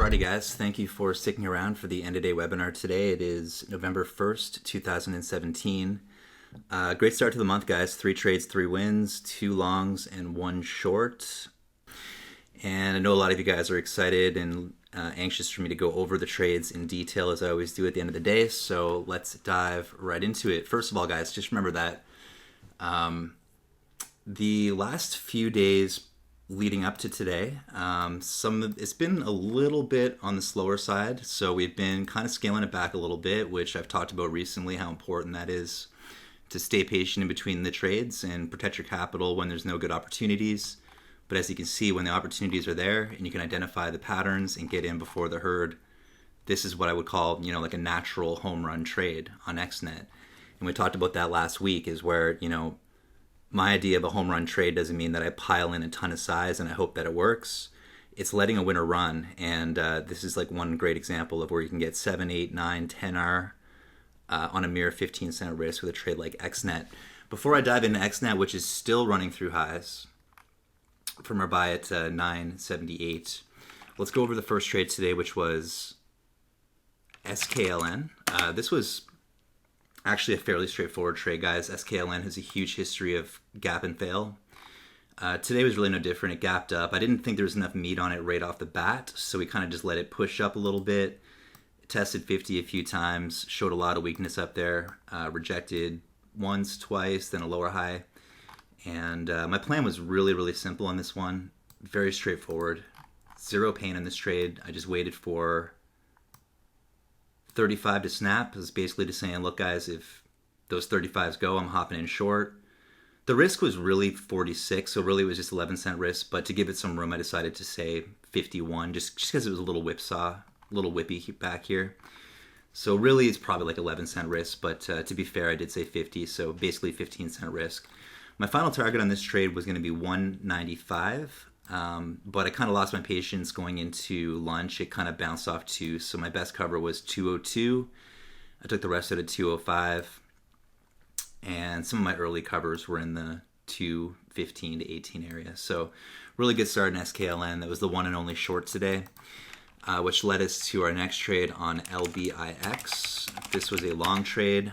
Alrighty guys, thank you for sticking around for the end of day webinar today. It is November 1st, 2017. Great start to the month, guys. 3 trades, 3 wins, 2 longs, and 1 short. And I know a lot of you guys are excited and anxious for me to go over the trades in detail as I always do at the end of the day. So let's dive right into it. First of all, guys, just remember that the last few days leading up to today, it's been a little bit on the slower side. So we've been kind of scaling it back a little bit, which I've talked about recently, how important that is to stay patient in between the trades and protect your capital when there's no good opportunities. But as you can see, when the opportunities are there and you can identify the patterns and get in before the herd, this is what I would call, like a natural home run trade on XNET. And we talked about that last week, is where, my idea of a home run trade doesn't mean that I pile in a ton of size and I hope that it works. It's letting a winner run. And this is like one great example of where you can get 7, 8, 9, 10R on a mere 15 cent risk with a trade like XNET. Before I dive into XNET, which is still running through highs from our buy at 978, let's go over the first trade today, which was SKLN. This was actually a fairly straightforward trade, guys. SKLN has a huge history of gap and fail. Today was really no different. It gapped up. I didn't think there was enough meat on it right off the bat, so we kind of just let it push up a little bit. It tested 50 a few times, showed a lot of weakness up there, rejected once, twice, then a lower high. And my plan was really, really simple on this one. Very straightforward. Zero pain in this trade. I just waited for 35 to snap. Is basically just saying, look guys, if those 35s go, I'm hopping in short. The risk was really 46, so really it was just 11 cent risk, but to give it some room I decided to say 51 just because it was a little whipsaw, a little whippy back here. So really it's probably like 11 cent risk, but to be fair I did say 50, so basically 15 cent risk. My final target on this trade was going to be 195. But I kind of lost my patience going into lunch. It kind of bounced off 2, so my best cover was 202. I took the rest out at 205, and some of my early covers were in the 215 to 18 area. So really good start in SKLN. That was the one and only short today, which led us to our next trade on LBIX. This was a long trade.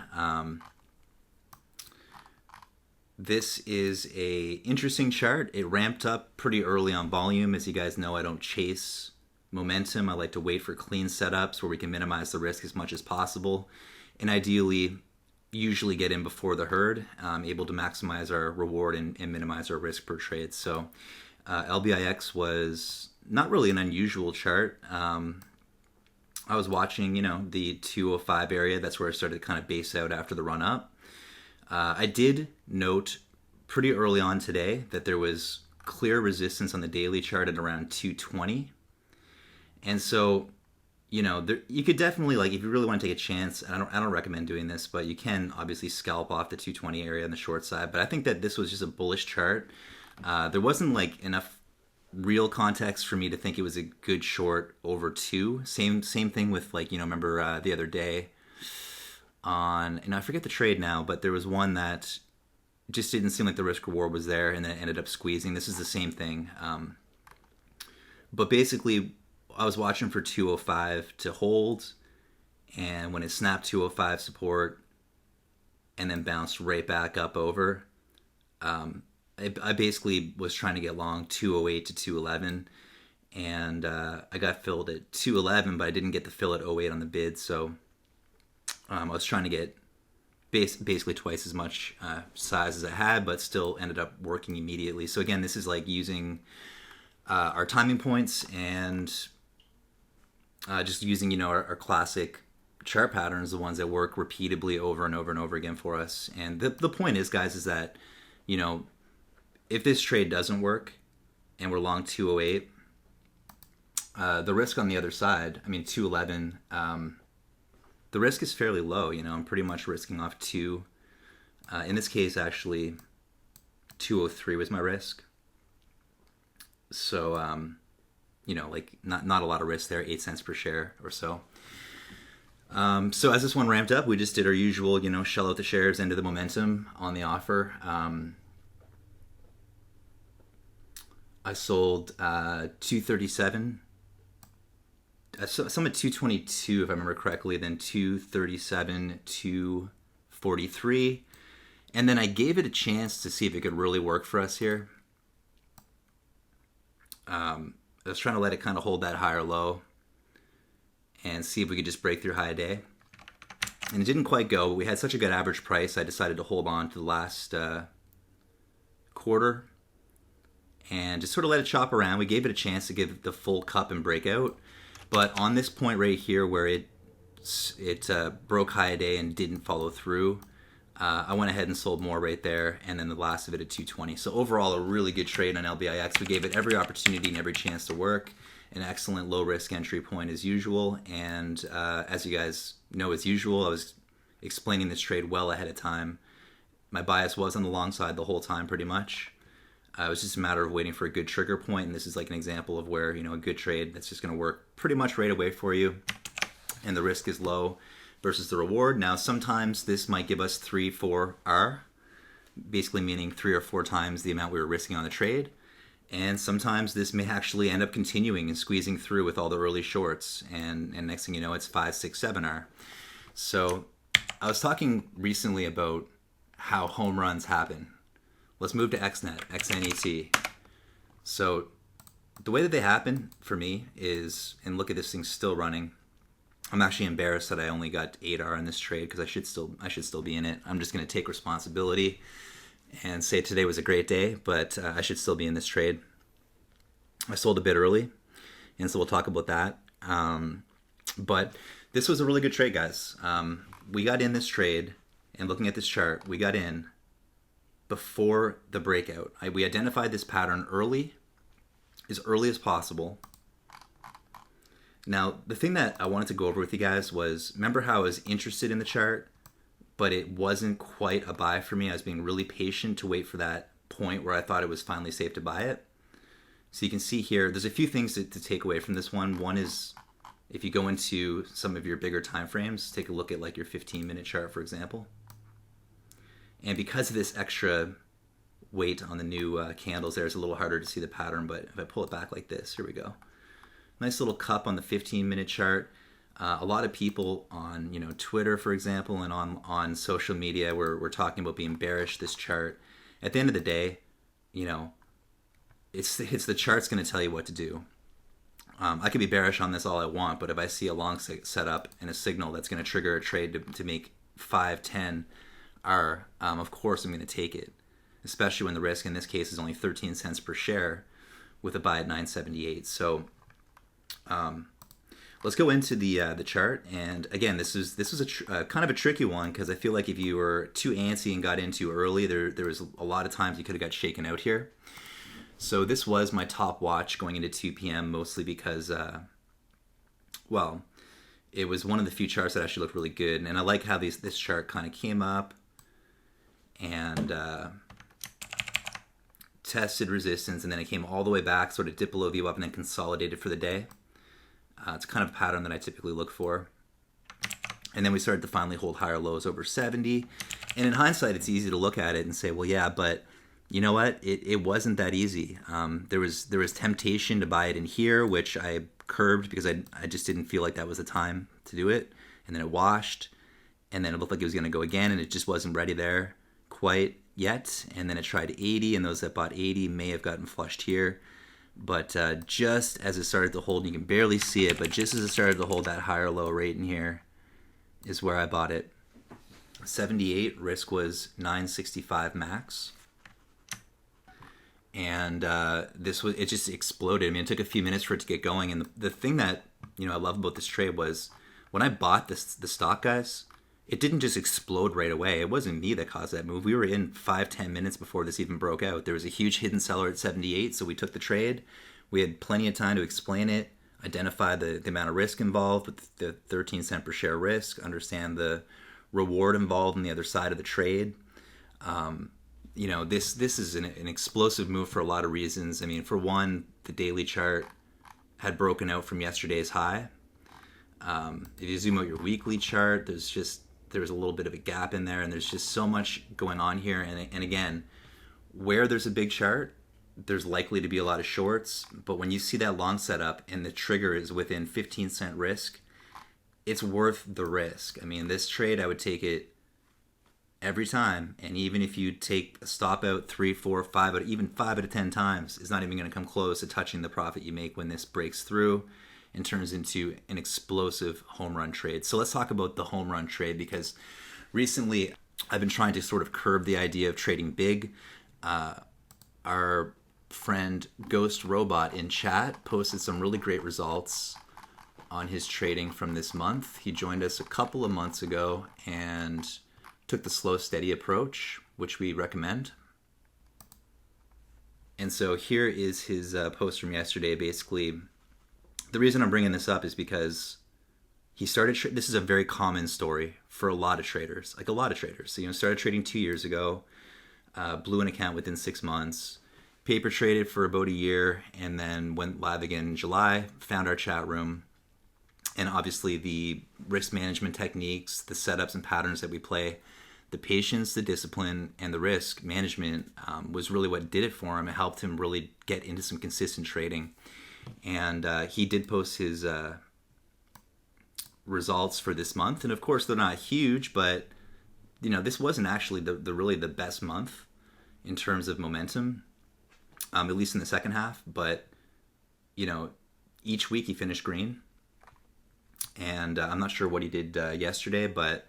This is a interesting chart. It ramped up pretty early on volume. As you guys know, I don't chase momentum. I like to wait for clean setups where we can minimize the risk as much as possible, and ideally usually get in before the herd, able to maximize our reward and minimize our risk per trade. So LBIX was not really an unusual chart. I was watching, the 205 area. That's where I started to kind of base out after the run up. I did note pretty early on today that there was clear resistance on the daily chart at around 220. And so, you could definitely, if you really want to take a chance, I don't recommend doing this, but you can obviously scalp off the 220 area on the short side. But I think that this was just a bullish chart. There wasn't enough real context for me to think it was a good short over 2. Same thing with remember the other day, and I forget the trade now, but there was one that just didn't seem like the risk reward was there, and then it ended up squeezing. This is the same thing. But basically, I was watching for 205 to hold, and when it snapped 205 support and then bounced right back up over, I basically was trying to get long 208 to 211, and I got filled at 211, but I didn't get the fill at 08 on the bid, so I was trying to get basically twice as much size as I had, but still ended up working immediately. So again, this is using our timing points and just using our classic chart patterns, the ones that work repeatedly over and over and over again for us. And the point is, guys, is that if this trade doesn't work and we're long 208, the risk on the other side, 211. The risk is fairly low. I'm pretty much risking off 2. In this case, actually, 203 was my risk. So, not a lot of risk there, 8 cents per share or so. So as this one ramped up, we just did our usual, shell out the shares into the momentum on the offer. I sold 237 some at 222 if I remember correctly, then 237, 243, and then I gave it a chance to see if it could really work for us here. I was trying to let it kind of hold that higher low and see if we could just break through high day. And it didn't quite go, but we had such a good average price, I decided to hold on to the last quarter and just sort of let it chop around. We gave it a chance to give the full cup and breakout. But on this point right here where it broke high day and didn't follow through, I went ahead and sold more right there, and then the last of it at 220. So overall, a really good trade on LBIX. We gave it every opportunity and every chance to work. An excellent low-risk entry point as usual. And as you guys know, as usual, I was explaining this trade well ahead of time. My bias was on the long side the whole time pretty much. It was just a matter of waiting for a good trigger point, and this is like an example of where, a good trade that's just going to work pretty much right away for you, and the risk is low versus the reward. Now, sometimes this might give us 3-4 R, basically meaning 3 or 4 times the amount we were risking on the trade, and sometimes this may actually end up continuing and squeezing through with all the early shorts, and next thing you know, it's 5, 6, 7 R. So I was talking recently about how home runs happen. Let's move to XNET, XNET. So the way that they happen for me is, and look at this thing still running. I'm actually embarrassed that I only got 8R in this trade because I should still be in it. I'm just going to take responsibility and say today was a great day, but I should still be in this trade. I sold a bit early, and so we'll talk about that. But this was a really good trade, guys. We got in this trade, and looking at this chart, we got in before the breakout. We identified this pattern early as possible. Now, the thing that I wanted to go over with you guys was, remember how I was interested in the chart, but it wasn't quite a buy for me. I was being really patient to wait for that point where I thought it was finally safe to buy it. So you can see here, there's a few things to take away from this one. One is, if you go into some of your bigger time frames, take a look at like your 15-minute chart, for example. And because of this extra weight on the new candles there, it's a little harder to see the pattern, but if I pull it back like this, here we go. Nice little cup on the 15-minute chart. A lot of people on Twitter, for example, and on social media, we're talking about being bearish this chart. At the end of the day, it's the chart's going to tell you what to do. I could be bearish on this all I want, but if I see a long setup and a signal that's going to trigger a trade to make 5, 10 R, of course I'm going to take it, especially when the risk in this case is only 13 cents per share with a buy at 9.78. So let's go into the chart. And again, this was a kind of a tricky one because I feel like if you were too antsy and got in too early, there was a lot of times you could have got shaken out here. So this was my top watch going into 2 p.m. mostly because, it was one of the few charts that actually looked really good. And I like how this chart kind of came up and tested resistance, and then it came all the way back, sort of dip below view up, and then consolidated for the day. It's kind of a pattern that I typically look for. And then we started to finally hold higher lows over 70. And in hindsight, it's easy to look at it and say, well, yeah, but you know what? It wasn't that easy. There was temptation to buy it in here, which I curbed because I just didn't feel like that was the time to do it. And then it washed, and then it looked like it was going to go again, and it just wasn't ready there quite yet. And then it tried 80, and those that bought 80 may have gotten flushed here. But just as it started to hold, you can barely see it, but just as it started to hold that higher low rate in here is where I bought it. 78, risk was 965 max. And it just exploded. I mean, it took a few minutes for it to get going. And the thing that I love about this trade was when I bought the stock, guys, it didn't just explode right away. It wasn't me that caused that move. We were in 5-10 minutes before this even broke out. There was a huge hidden seller at 78, so we took the trade. We had plenty of time to explain it, identify the amount of risk involved with the 13 cent per share risk, understand the reward involved on the other side of the trade. This is an explosive move for a lot of reasons. I mean, for one, the daily chart had broken out from yesterday's high. If you zoom out your weekly chart, there's a little bit of a gap in there, and there's just so much going on here. And again, where there's a big chart, there's likely to be a lot of shorts. But when you see that long setup and the trigger is within 15-cent risk, it's worth the risk. I mean, this trade, I would take it every time. And even if you take a stop out 3, 4, 5, but even 5 out of 10 times, it's not even going to come close to touching the profit you make when this breaks through and turns into an explosive home run trade. So let's talk about the home run trade, because recently I've been trying to sort of curb the idea of trading big. Our friend Ghost Robot in chat posted some really great results on his trading from this month. He joined us a couple of months ago and took the slow, steady approach, which we recommend. And so here is his post from yesterday. Basically, the reason I'm bringing this up is because he started, this is a very common story for a lot of traders, like a lot of traders. So, started trading 2 years ago, blew an account within 6 months, paper traded for about a year, and then went live again in July, found our chat room. And obviously the risk management techniques, the setups and patterns that we play, the patience, the discipline, and the risk management was really what did it for him. It helped him really get into some consistent trading. And he did post his results for this month. And of course, they're not huge, but this wasn't actually the really the best month in terms of momentum, at least in the second half. But, each week he finished green. And I'm not sure what he did yesterday, but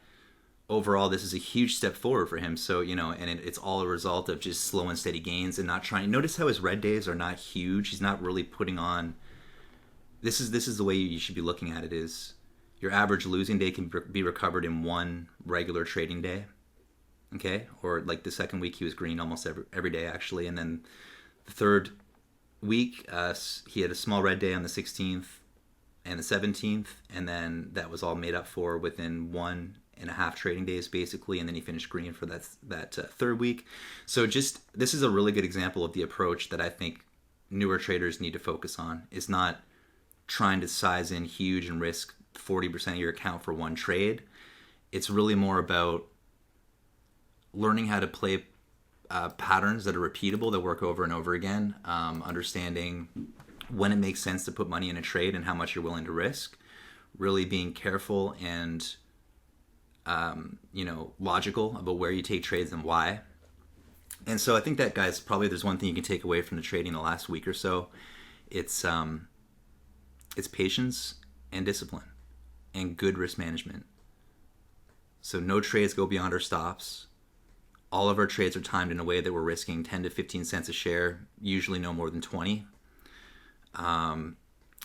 overall, this is a huge step forward for him. So, and it's all a result of just slow and steady gains and not trying. Notice how his red days are not huge. He's not really putting on. This is the way you should be looking at it, is your average losing day can be recovered in one regular trading day. Okay. Or like the second week, he was green almost every day, actually. And then the third week, he had a small red day on the 16th and the 17th. And then that was all made up for within 1.5 trading days, basically, and then he finished green for that third week. So this is a really good example of the approach that I think newer traders need to focus on. Is not trying to size in huge and risk 40% of your account for one trade. It's really more about learning how to play patterns that are repeatable, that work over and over again, understanding when it makes sense to put money in a trade and how much you're willing to risk, really being careful and logical about where you take trades and why. And so I think that, guys, probably there's one thing you can take away from the trading the last week or so. It's patience and discipline and good risk management. So no trades go beyond our stops. All of our trades are timed in a way that we're risking 10 to 15 cents a share, usually no more than 20. And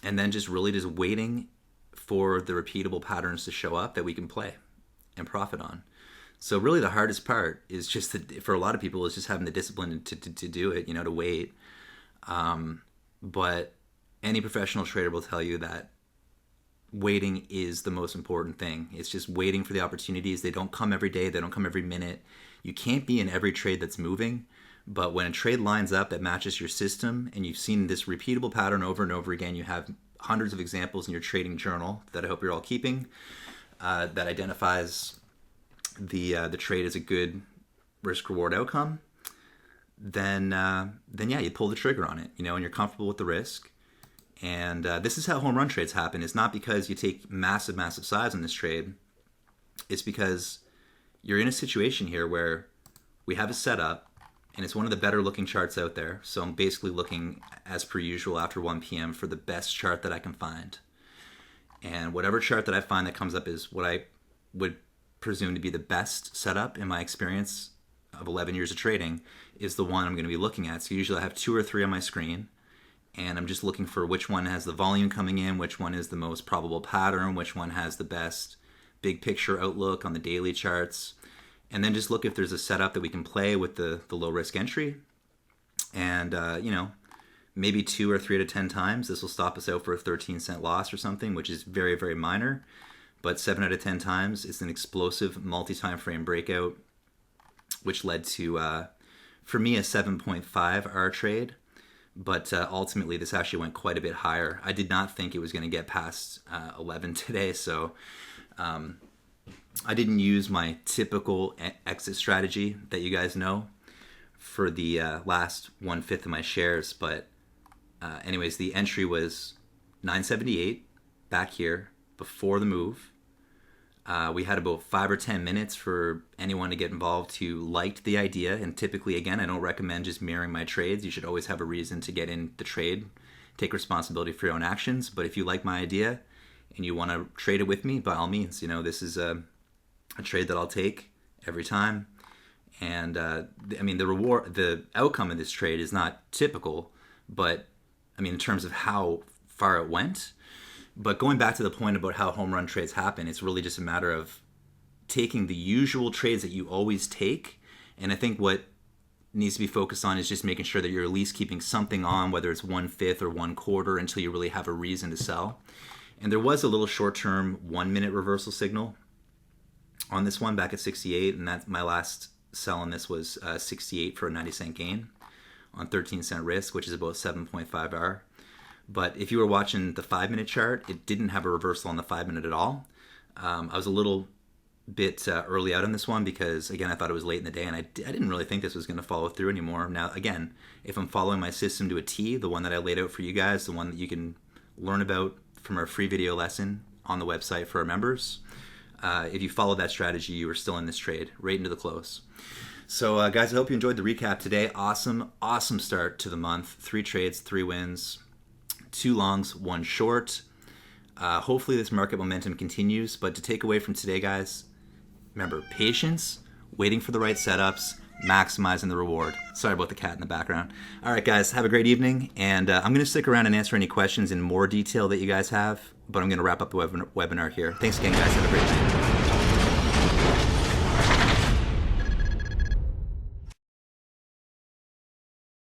then just waiting for the repeatable patterns to show up that we can play and profit on. So really the hardest part is just that for a lot of people is just having the discipline to do it, to wait. But any professional trader will tell you that waiting is the most important thing. It's just waiting for the opportunities. They don't come every day. They don't come every minute. You can't be in every trade that's moving. But when a trade lines up that matches your system and you've seen this repeatable pattern over and over again, you have hundreds of examples in your trading journal that I hope you're all keeping, that identifies the trade as a good risk-reward outcome, then yeah, you pull the trigger on it, and you're comfortable with the risk. And this is how home run trades happen. It's not because you take massive size on this trade. It's because you're in a situation here where we have a setup, and it's one of the better looking charts out there. So I'm basically looking, as per usual, after 1 p.m. for the best chart that I can find. And whatever chart that I find that comes up is what I would presume to be the best setup in my experience of 11 years of trading is the one I'm going to be looking at. So usually I have 2 or 3 on my screen, and I'm just looking for which one has the volume coming in, which one is the most probable pattern, which one has the best big picture outlook on the daily charts. And then just look if there's a setup that we can play with the low risk entry. And, maybe 2 or 3 out of 10 times, this will stop us out for a 13-cent loss or something, which is very, very minor. But 7 out of 10 times, it's an explosive multi-time frame breakout, which led to, for me, a 7.5 R trade. But ultimately, this actually went quite a bit higher. I did not think it was going to get past 11 today, so I didn't use my typical exit strategy that you guys know for the last 1/5 of my shares, but anyways, the entry was 978 back here before the move. We had about 5 or 10 minutes for anyone to get involved who liked the idea. And typically, again, I don't recommend just mirroring my trades. You should always have a reason to get in the trade. Take responsibility for your own actions. But if you like my idea and you want to trade it with me, by all means, this is a trade that I'll take every time. And the outcome of this trade is not typical, but in terms of how far it went. But going back to the point about how home run trades happen, it's really just a matter of taking the usual trades that you always take. And I think what needs to be focused on is just making sure that you're at least keeping something on, whether it's 1/5 or 1/4, until you really have a reason to sell. And there was a little short-term 1-minute reversal signal on this one back at 68, and that's my last sell on this was 68 for a 90-cent gain on 13-cent risk, which is about 7.5 R. But if you were watching the 5-minute chart, it didn't have a reversal on the 5-minute at all. I was a little bit early out on this one because, again, I thought it was late in the day, and I didn't really think this was going to follow through anymore. Now, again, if I'm following my system to a T, the one that I laid out for you guys, the one that you can learn about from our free video lesson on the website for our members, if you follow that strategy, you are still in this trade right into the close. So, guys, I hope you enjoyed the recap today. Awesome start to the month. 3 trades, 3 wins. 2 longs, 1 short. Hopefully this market momentum continues. But to take away from today, guys, remember, patience, waiting for the right setups, maximizing the reward. Sorry about the cat in the background. All right, guys, have a great evening. And I'm going to stick around and answer any questions in more detail that you guys have. But I'm going to wrap up the webinar here. Thanks again, guys. Have a great night.